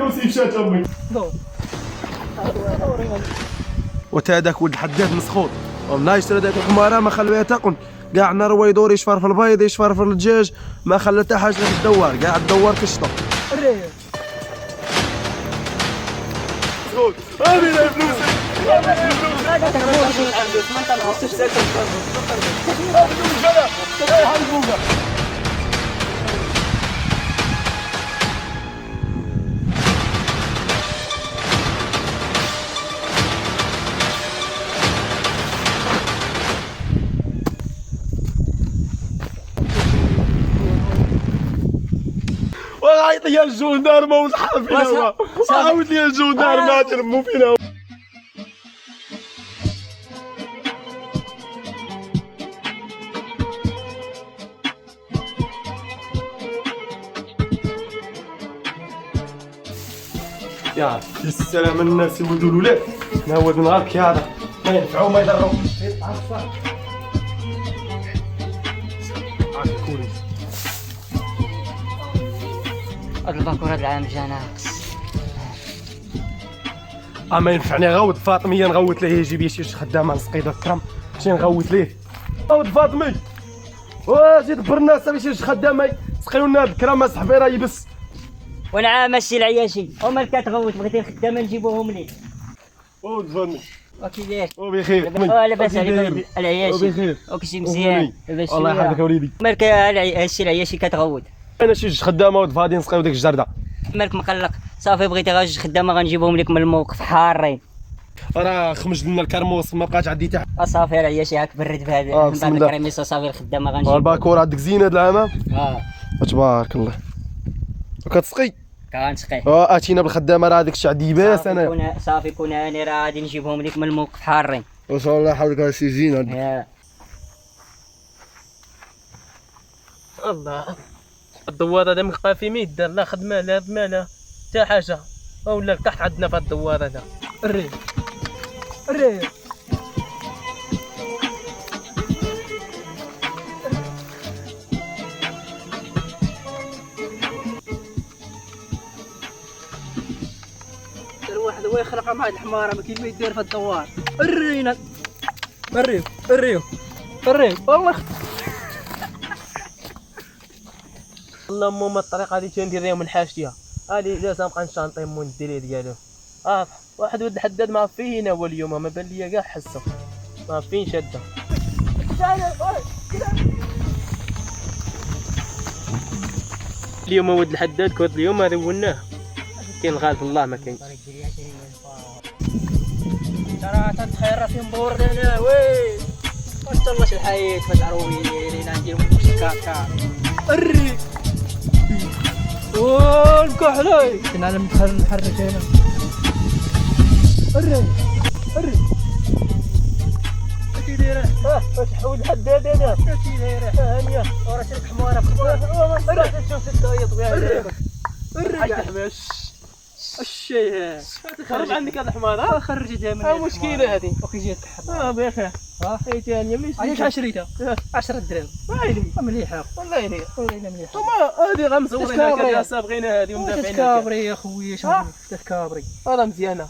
فلوسي مشات امي. وتاداك ولد الحداد مسخوط والله يشري داك الحماره ما خلى بها تاكل كاع نهار هو يدور يشفر في البيض يشفر في الدجاج ما خلى حتى حاجه في الدوار كاع الدوار كشطه. امين فلوسي وعيط لي الجندار وصحاب فينا عاود لي الجندار ما تلموا فينا. يا السلام الناس ولد الولاد ناود نهارك يا هذا ما ينفعوا ما يضروا هاد الباكور هاد العام جا ناقص. ما ينفعني غوت فاطميه نغوت ليه يجيب شي خدامه نسقيده الكرم شي نغوت ليه غوت فاطمي وزيد برنا صافي شي خدامه سقيو لنا الكرم صاحبي راه يبس. وانا عام ماشي العياشي هما اللي كتغوت بغيتي الخدامه نجيبوهم ليك. ولد فاطمي وكي داير وبخير لاباس عليك العياشي وبخير وكشي مزيان الله يحفظك وليدي. مالك هادشي العياشي كتغوت انا شي خدامه ولد فاضي نسقيو ديك الجرده مالك مقلق صافي بغيتي غير جوج خدامه غنجيبهم لك من الموقف حارين راه خمج لنا الكرموس ما بقاش عندي تحت. صافي العياشي هاك برد بهذا بسم بعد الله. الكريميس صافي الخدامه غنجيب الباكور عندك زين هاد العام تبارك الله وكتسقي كنسقي اتينا بالخدامه راه داك الشيء عندي باس انا صافي كون انا راه غادي نجيبهم لك من الموقف حارين ما شاء الله حولك راه شي زين عندك. الله الدوار هذا مبقى في ميدان لا خدمه لا لا حتى حاجه ولا تحت عندنا في الدوار هذا الريح الواحد هو يخلق مع الحماره ما كاين ما يدير في الدوار. الرينا الريو والله اللهم الطريقه هذه تندير لهم من حاجتها هذه لازم نبقى نشانطي مون الديري ديالو. واحد ولد الحداد ما فينا هو اليوم ما بان ليا كاع حسه ما فين شاده. اليوم ولد الحداد كود اليوم رولناه كاين غالب الله ما كاين. ترى تتخير راسي مبور انا وي واش طلعش الحياه فجعروي لينا ندير كاكا الري والكحلي كنا ندخل نحرك هنا الري كي دايره واش حول الحداد انا كي دايره هانيه ورا شرك حماره بخبار شوف الطايط بها الري حماش الشيء خرج عندك هذا الحمار خرجت من مشكله هذه وكي جات الحمار بخير اي ثانيه مليح علاش شريتها 10 دراهم ويلي مليحه والله مليح مليحه ثم هذه غمزورينها صابغينها هذه ومدافعينها تسكابري يا خويا شنو تسكابري راه مزيانه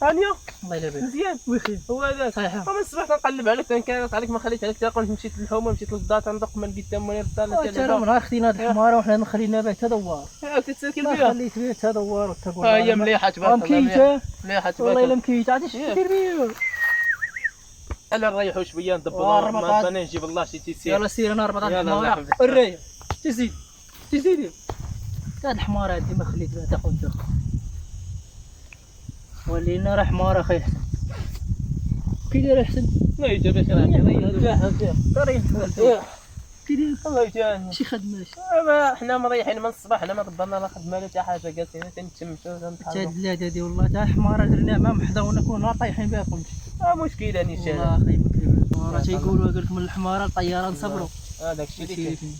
ثانيه الله يلا بك مزيان وخير هو هذا صحيحه فمن الصباح تنقلب عليك كانت عليك ما خليت عليك تاكل مشيت للحومه مشيت للدار تندق ما لقيت تا منير الدار ترى من خدينا هاد الحماره وحنا خلينا به تدوار تتساكل ما فيها خليت به تدوار وتقول هي مليحه تبارك الله مكيته مليحه والله تبارك الا مكيته عاد اش دير بيه الا نريحوا شويه ندبروا ما بنا نجيب الله شي تيسير يلا سير انا ربط يلا الله الحماره يحفظك. الريه تزيد هاد الحماره هادي ما خليت بها تاخذ دخل ولينا راه حماره خير حسن كي داير حسن لا يجي بخير كي داير الله يجاني شي خدمه حنا مريحين من الصباح حنا ما دبرنا لا خدمه لا حتى حاجه جالسين تنتمشوا حتى هاد البلاد هادي والله تاع حماره درناها ما محظه ونكون طايحين بها فهمتي مشكله نيشان والله اخي راه تيقولوا قال لك من الحماره الطياره نصبروا هذاك الشيء اللي كاين.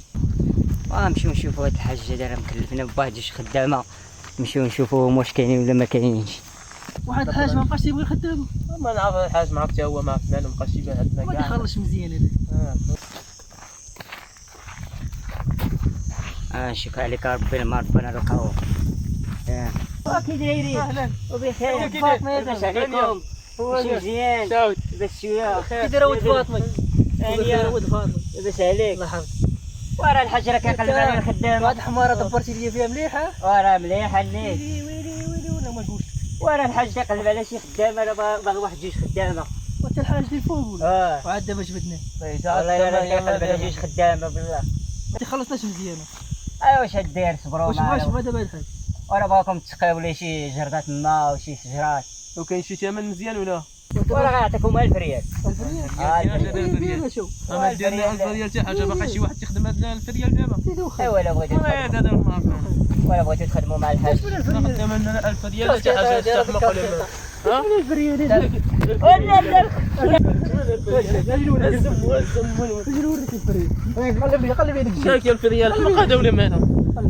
نمشيو نشوفوا هاد الحاجه دايره مكلفنا بواحد جوج خدامه نمشيو نشوفوهم واش كاينين ولا ما كاينينش. واحد الحاج ما بقاش يبغي الخدام ما نعرف الحاج ما عرف حتى هو ما عرف مالو مابقاش يبان عندنا ما كاع تخلصش مزيان هذاك نشوف عليك ربي ما ربنا نلقاوه. كي دايرين؟ اهلا وبخير. كي فاطمه داير؟ لاباس عليكم؟ ماشي مزيان؟ شاوت لاباس شويه؟ كي داير ولد فاطمه؟ هانيه ولد فاطمه لاباس عليك؟ الله يحفظك. وراه الحجره كيقلب على الخدامه. هاد الحماره دبرتي ليا فيها مليحه. وراه مليحه الناس. ويلي ويلي ويلي ولا ما نقولش. وراه الحاج كيقلب على شي خدامه راه باغي واحد جوج خدامه. وانت الحاج اللي فوق ولا؟ وعاد دابا جبدني. والله الا كيقلب على جوج خدامه بالله. ما تخلصناش مزيانه. ايوا واش هدير صبروا واش معاه. بغا دابا الحاج؟ وراه بغاكم تسقيو لي شي جردات ما وشي شجرات. وكاين شي ثمن مزيان ولا؟ وراه غيعطيكم 1000 ريال. 1000 ريال. الفريال. شوف. ما ديرنا 1000 ريال حتى حاجه باقي شي واحد تخدم هذا الفريال دابا. ايوا لا بغيتو هذا ما ولا بغيتو تخدموا مع الحاج. ناخذ لنا 1000 ريال حتى حاجه تستحمق ولا ها؟ قلب يدك. شاكي 1000 ريال حمق هذا ولا ماذا؟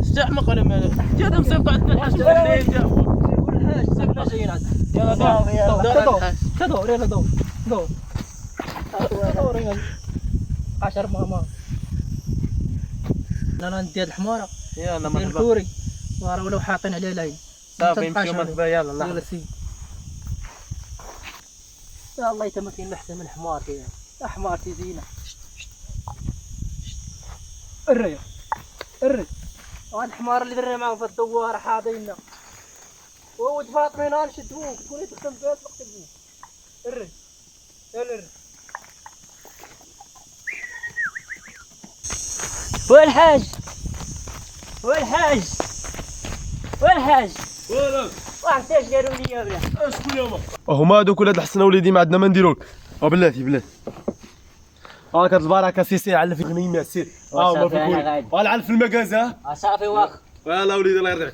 استحمق ولا ماذا؟ جا مصيبط عندنا الحاج الليل جا الحاج ساكنا جايين عاد. يلا دور دور يلا دور دور دور يلا 10 ماما. انا ندي هاد الحماره يلا ندير مرحبا الكوري وراه ولاو حاطين عليه لاين. صافي نمشيو مرحبا يلا يلا الله سي. يا الله يتما كاين احسن من حمار كاين. حمارتي زينه. الري الري وهاد الحمار اللي درنا معاهم في الدوار حاضينا. ولد فاطمه نهار نشدوك تكوني تخدم فيها وقت ابوك. الري الري والحاج والحاج والحاج ولا واحد اش قالوا لي ولا شكون ياما هما هذوك ولاد الحسنه وليدي ما عندنا ما نديرو لك بلاتي هاك هاد البركه سي على في غنيمه سير صافي، ما أنا في غادي. ولا على في المكازا صافي واخ. والله وليدي الله يرضيك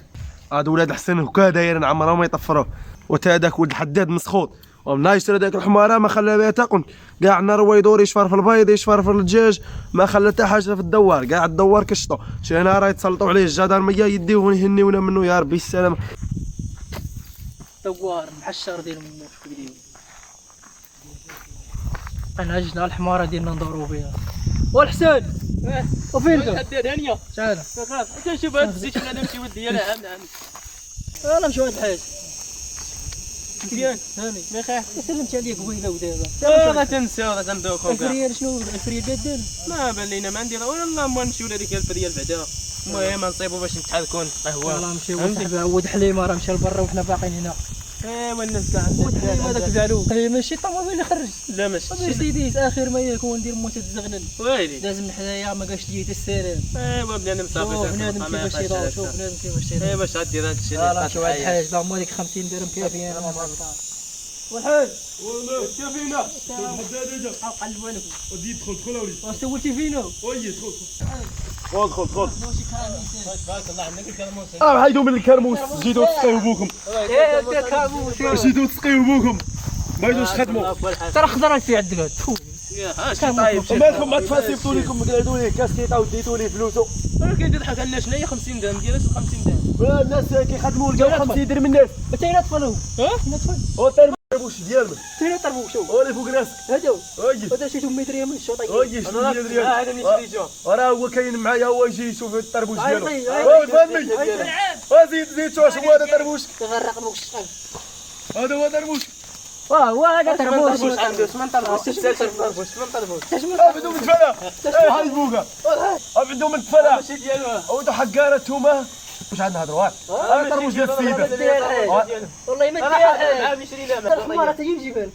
هادو ولاد الحسن هكا دايرين عمرهم ما يطفروه وتا هذاك ولد الحداد مسخوط ومنا يشري داك الحماره ما خلى بها تاكل كاع النهار هو يدور يشفر في البيض يشفر في الدجاج ما خلى حتى حاجه في الدوار كاع الدوار كشطو شي نهار يتسلطوا عليه الجدارميه يديوه يهنيونا منه يا ربي السلام دوار محشر ديال منوش في اليوم. انا جنا الحماره ديالنا ندورو بها. والحسن وفين انت؟ الحداد هانيه تعال خاف انت شوف هاد الزيت هذا مشي ودي يلا عام انا نمشيو هاد الحاج. مزيان هاني ما خاف سلمت عليك قبيله ودابا. ما تنساو راه تندوكم 1000 كاع ريال شنو 1000 ريال بيدنا؟ ما بان لينا ما نديرو والله ما نمشيو لهذيك 1000 ريال بعدا المهم نصيبو باش نتحركو قهوه يلا نمشيو فهمتي؟ صاحبي عود حليمه راه مشى لبرا وحنا باقيين هنا. ايوا الناس كاع عود حليمه هذاك زعلو ماشي طوموبيل اللي خرج. لا ماشي مرسيدس اخر ما يكون ندير موتو تزغنن ويلي لازم حدايا ما قاش لي السلام. ايوا بنادم صافي شوف بنادم كيفاش يدور شوف بنادم كيفاش يدور. ايوا باش غدير هاد الشيء يلا نمشيو هاد الحاج اللهم عليك 50 درهم كافيين. والحاج ولا شافينا قلبوا لكم ودي دخل وليدي واش سولتي فينا؟ وي دخل ماشي كلام بارك الله عندك الكرموس حيدوا من الكرموس جيتوا تسقيو بوكم ايه كابوس جيتوا تسقيو بوكم ما يدوش خدموا ترى خضر في عندك هاد اش طايب مالكم ما تفاسيبتوا لكم قعدوا ليه كاسكيطه وديتوا ليه فلوسو ولكن تضحك على شناهي 50 درهم ديال 50 درهم ولا الناس كيخدموا لقاو 50 درهم الناس متى طفلوا ها هنا طفل هو الطربوش ديالنا فين طربوا شوف هو اللي فوق راسك هادو وي هذا شي 800 ريال من الشوطه وي شنو ديال هذا اللي شريتو وراه هو كاين معايا هو يجي يشوف الطربوش ديالو عيطي، وي فهمني زيد شوف شنو هذا طربوش تغرق بوك الشقال هذا هو طربوش هو هذا طربوش عنده 8 طربوش 8 طربوش 8 طربوش بدو من الفلا هاي بوكا بدو من الفلا ماشي ديالو ودو حقاره نتوما واش عندنا هضروا هذا طربوش ديال السيده والله ما عام ديال 20 الحماره تجي نجيبها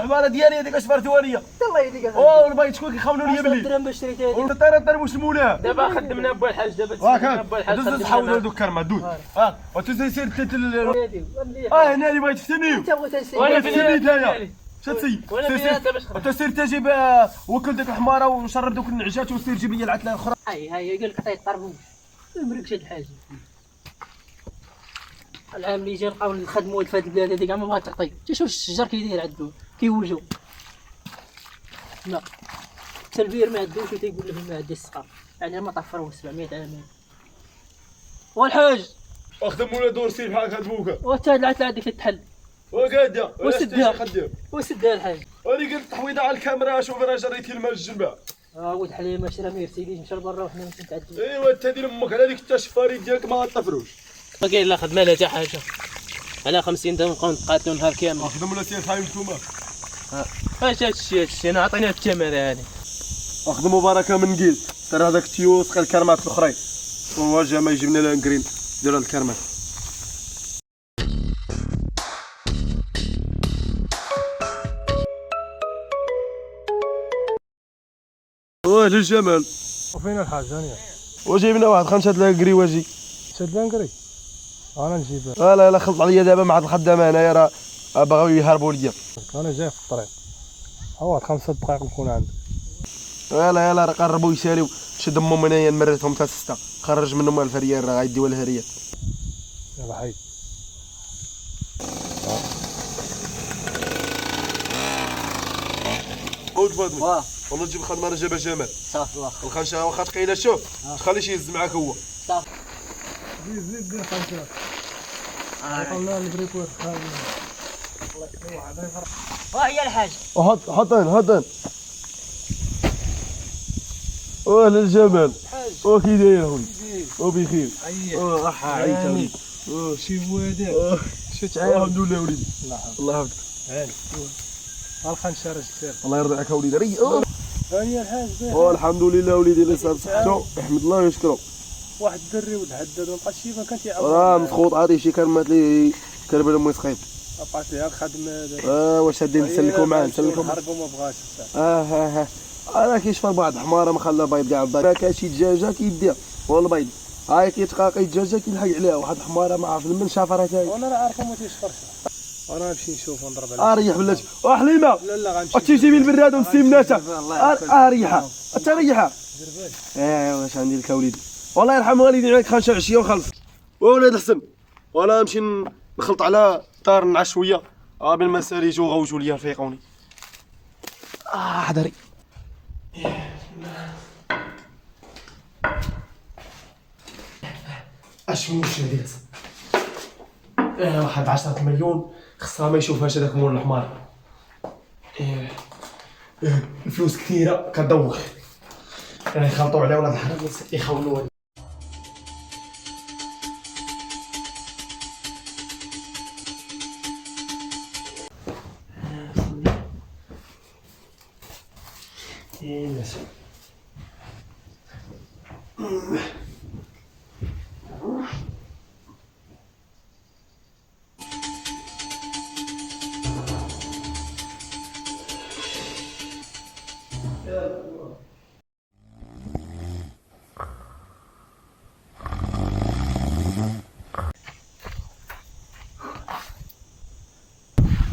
حماره ديالي هذيك اش فرتوانيه الله يهديك والباقي شكون كيخونوا لي 10 بلي درهم باش شريت هذه والطيره طربوش المولاه دابا خدمنا با الحاج دابا هاكا با الحاج دوز تحاولوا دوك الكرمه دوز وتسير هذه هنا اللي بغيت تفتنيو انت بغيت وانا في في البدايه شتي وانا في هذا باش خدمت وتسير تجيب وكل ديك الحماره وشرب دوك النعجات وسير جيب لي العتله الاخرى هاي قال لك عطيه الطربوش المريك هاد الحاجه العام اللي جا نلقاو نخدموا في هاد البلاد هذيك ما بغات تعطي شوف الشجر كي داير عندو كيوجو لا حتى البير ما عندوش وتيقول لهم ما عندي السقا يعني ما طفروه 700 عام والحاج اخدم ولا دور سير بحال هاد بوكا وتا العتله عندك تتحل وقاده وسدها. خدام وسدها الحاج انا قلت تحويضه على الكاميرا شوف انا جريتي الماء الجنبه ولد حليمه شرا مرسيدس مشى لبرا وحنا نتعدوا ايوا انت دير امك على ديك التشفاري ديالك ما غطفروش ما كاين لا خدمه لا حتى حاجه على 50 درهم نبقاو نتقاتلوا نهار كامل. خدم ولا سير خايب نتوما. اش هادشي انا عطيني هاد الثمن هادي. خدموا بركه من قيل سير هذاك التيو سقي الكرمات الاخرين وواجه ما يجيب لنا لانكرين دير هاد الكرمات. واه للجمال. وفين الحاج هاني؟ وجايبنا واحد 5 لانكري واجي. شاد لانكري انا نجيبها. لا خلط عليا دابا مع هاد الخدامه هنايا راه بغاو يهربوا ليا. انا جاي في الطريق هو 5 دقائق نكون عندك. يلا راه قربوا يساليو شد امهم هنايا نمرتهم حتى 6 خرج منهم الفريال راه غايديو الهريات. يلا حي عود فاطمه واه والله تجيب الخدمه راه جابها جمال. صافي واخا الخنشه واخا ثقيله شوف تخليش يهز معاك هو. صافي. زيد دير 5 والله البريكوات خايب. الله يحيي واحد يفرح. واه هي الحاج. حطين واه للجمال وكي داير هوني وبخير عيط وليدي شي بوادع شو تعاين. الحمد لله وليدي الله يحفظك. هاني الخنشه راه سير. الله يرضي عليك وليدي ري هاني الحاج الحمد لله وليدي اللي صار صحته يحمد الله ويشكره. واحد الدري ولد حداد ما بقاش شي ما كان تيعاود. راه مسخوط عادي شي كلمات لي كربل امي سخيط. بقات ليها الخدمه هذاك. واش هادي نسلكوا معاه نسلكوا نحرقوا ما بغاش. ها انا كيشفر بعض حماره ما خلى بيض كاع ما كاين شي دجاجه كيديها هو البيض هاي كيتقاقي الدجاجه كيلحق عليها واحد الحماره ما عارف من شافرها تاهي. وانا راه عارفه ما تيشفرش. انا نمشي نشوف ونضرب عليه. ريح بلاتي حليمه لا غنمشي. تجيبي البراد والسيمناته ريحها ريحها. واش عندي لك وليدي والله يرحم والدي عليك خانشه عشيه وخلص. ولاد الحسن وانا نمشي نخلط على دار نعس شويه بين ما سالي يجوا غوجوا ليا رفيقوني. حضري اش من وش ديت واحد 10 مليون خصها ما يشوفهاش هذاك مول الحمار. الفلوس كثيره كدوخ يخلطوا على ولاد الحرام يخونوا.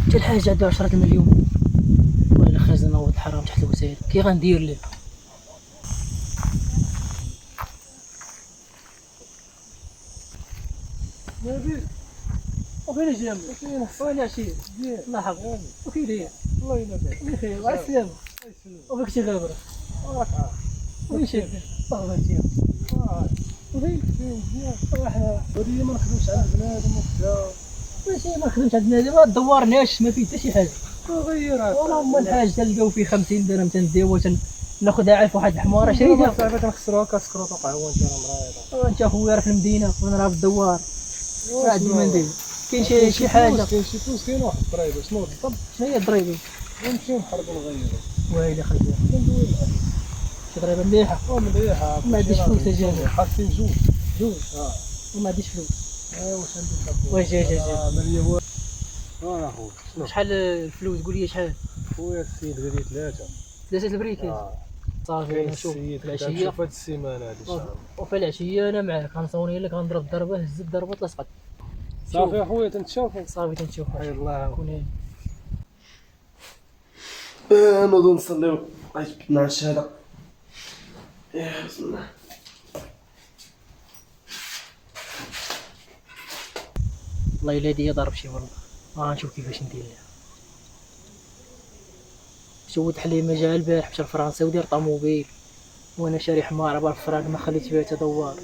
حتى الحاجة عندها 10 مليون وين خزنة ولد الحرام تحت الوسائل كي غندير ليه. وفين جامل وين عشير الله يحفظك وكي داير الله ينبه بخير مع السلامة وفيك شي غابرة وين شايف الله يجيك وفين ودي ما نخدمش على بنادم وكذا. ماشي ما خدمتش عند بنادم ما دورناش ما فيه حتى شي حاجة. غيرها والله هما الحاج تلقاو فيه 50 درهم تنديو ناخذها عارف واحد الحمارة شريتها. صافي كنخسروها كسكروط وقهوه انت راه مريضه. انت اخويا راه في المدينة وانا راه في الدوار ما عندي ما ندير. كاين شي حاجة كاين شي فلوس كاين واحد الضريبه شنو بالضبط. شنو هي الضريبة؟ نمشيو نحرقوا نغيروا. ويلي خليها شي ضريبة مليحة مليحه ما عنديش فلوس اجازة حاطين جوج وما عنديش فلوس. واش عندك واش جا مليون. انا خويا شنو شحال الفلوس قول لي شحال؟ خويا السيد قال لي 3 3 البريكات صافي نشوف السيد العشية نشوف هاد السيمانه هادي ان شاء الله. وفي العشية انا معاك غنصوني لك غنضرب ضربة هز الضربة تلصقت. صافي اخويا تنتشوفوا. صافي تنشوف حي الله كون نوضو نصليو مع الشهاده. بسم الله. والله الا يدي ضرب شي والله غنشوف كيفاش ندير لها. شوت حليمه جا البارح مشى لفرنسا ودير طوموبيل وانا شاري حماره بالفراق ما خليت فيها حتى دوار.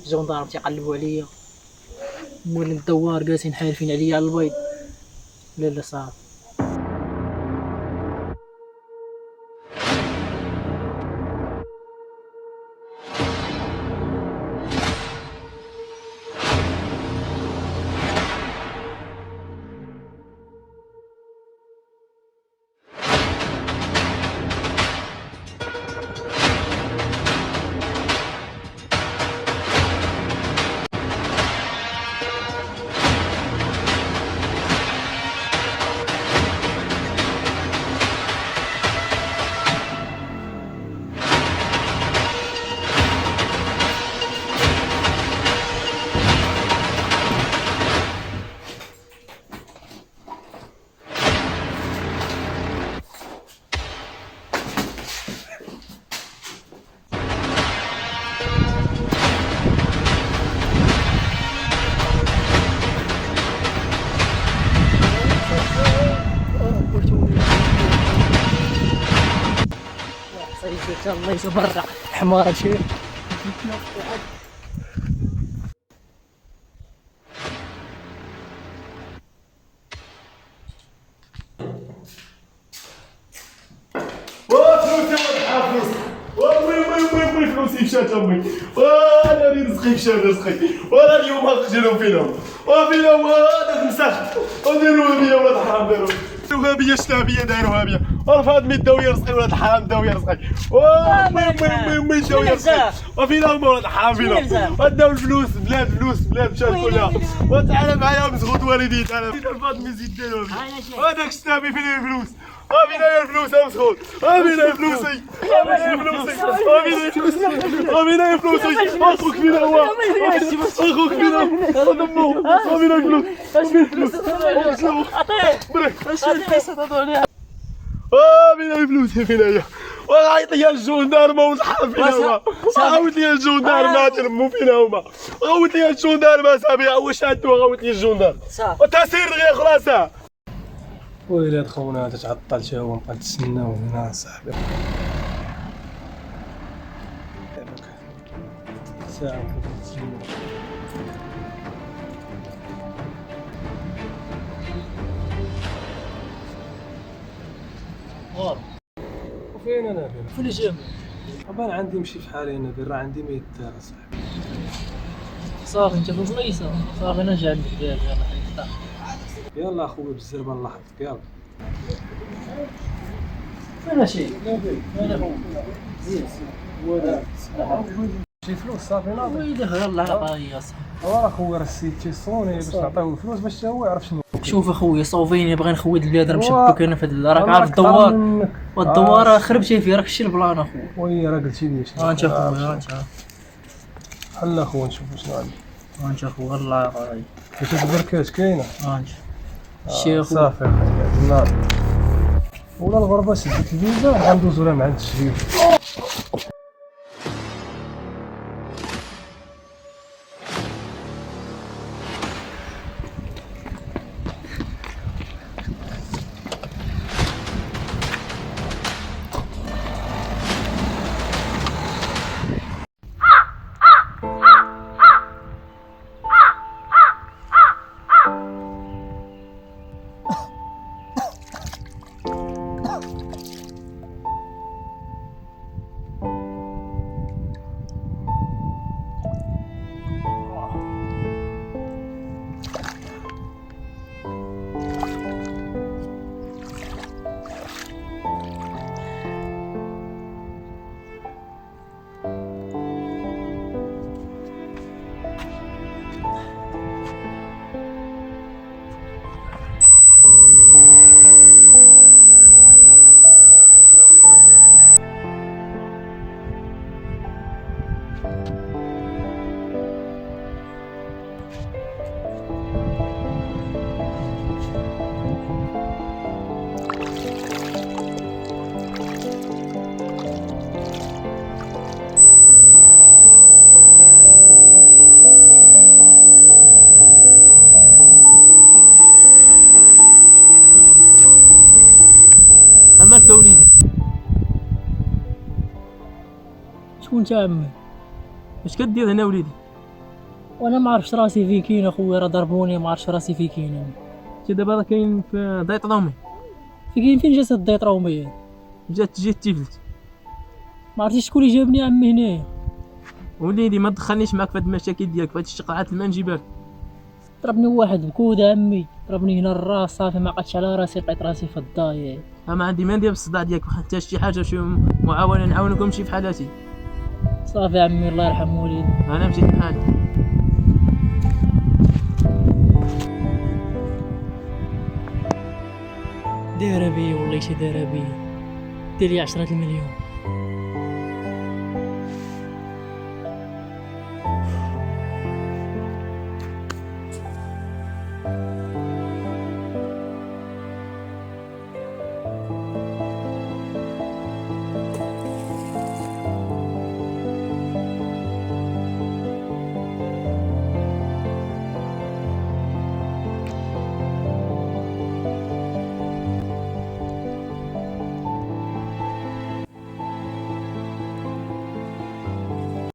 الجندارم تيقلبوا عليا مولين الدوار جالسين حالفين عليا على البيض. لا صافي شاء الله يتبرع حمار شوف. وي فلوسي مشات امي، وانا رزقي مشى رزقي، وانا اليوم غنقتلهم فينا، وفينا هذاك مسخ، وديروا بيا ولاد الحرام داروها بيا شتابيه داروها بيا، والفاطمه داو يا رزقي ولاد الحرام داو يا رزقي، وي داو يا رزقي، وفينا هما ولاد الحرام فينا، وداو الفلوس بلاد مشات كلها، وتعالى معايا مسغوط والدي تعالى، الفاطمه زيد داروها بيا، وهذاك شتابي فين الفلوس؟ وفينا يا الفلوس يا مسخوط، وفينا يا فلوسي، وفينا يا فلوسي، اخوك فينا هو، اخوك فينا، ضمو، وفينا الفلوس، وفينا الفلوس فينايا، وغايط لي الجندارمة والحرب فينا هما، غاوت لي الجندارمة تلمو فينا هما، غاوت لي الجندارمة صاحبي واش هادو غاوت لي الجندار، وتسير غير خلاص. ويلي خونا تتعطل تا هو نبقى نتسناو هنا صاحبي. ساعة كنتسناو. وفين انا فين؟ في الجامع. طبعا عندي نمشي في حالي انا راه عندي ما يدار صاحبي. صافي انت في البلايصة، صافي انا جا عندك دابا يلاه حيدك. يلا اخويا بالزربه الله يحفظك يلا. فين شي؟ انا هو زيد ولا شي فلوس صافي ناضي. ويلي يلا عطايا صاحبي. اخويا راه السيد تيصوني باش نعطيوه الفلوس باش هو يعرف شنو. شوف اخويا صوفيني باغي نخوض البلاد راه مشبك انا في راك عارف الدوار والدوار خربتي فيه راك شتي البلان اخويا. وي راه قلتي لي شنو. انت اخويا انت حل اخويا نشوف شنو عندي. انت اخويا الله يعطيك. واش البركات كاينه؟ انت الشيخ صافي اخويا النار ولا الغربه سدت الفيزا غندوزو لها مع عند الشريف. مالك يا وليدي؟ شكون انت عمي؟ اش كدير هنا وليدي؟ وانا ما عرفتش راسي فين كاين اخويا راه ضربوني ما عرفتش راسي فين كاين. انت دابا راه كاين في ضيط رومي. فين جات الضيط رومي؟ جات تيفلت. ما عرفتش شكون اللي جابني عمي هنايا. وليدي ما تدخلنيش معاك في هاد المشاكل ديالك، في هاد الشقعات ما نجيبها لك. ضربني واحد بكوده عمي، ضربني هنا الراس صافي ما عقدتش على راسي لقيت راسي في الضايع. ما عندي ما ندير بالصداع ديالك، حتى شي حاجه شي معاونه نعاونكم شي في حالاتي. صافي عمي الله يرحم وليدي. انا مشيت بحالي. دايره بيا والله شي دايره بيا، دير لي 10 المليون.